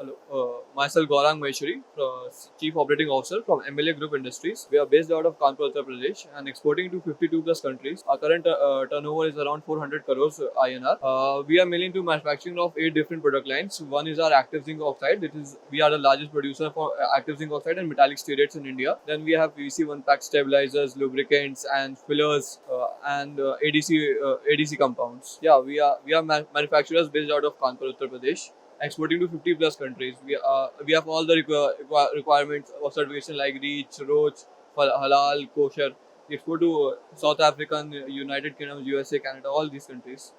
Hello, myself Gaurang Maheshwari, Chief Operating Officer from MLA Group Industries. We are based out of Kanpur, Uttar Pradesh and exporting to 52 plus countries. Our current turnover is around 400 crores INR. We are mainly into manufacturing of 8 different product lines. One is our active zinc oxide. We are the largest producer for active zinc oxide and metallic stearates in India. Then we have PVC one pack stabilizers, lubricants, and fillers and ADC compounds. Yeah, we are manufacturers based out of Kanpur, Uttar Pradesh, exporting to 50 plus countries. We have all the requirements of certification like REACH, ROACH, Halal, Kosher. We export to South Africa, United Kingdom, USA, Canada, all these countries.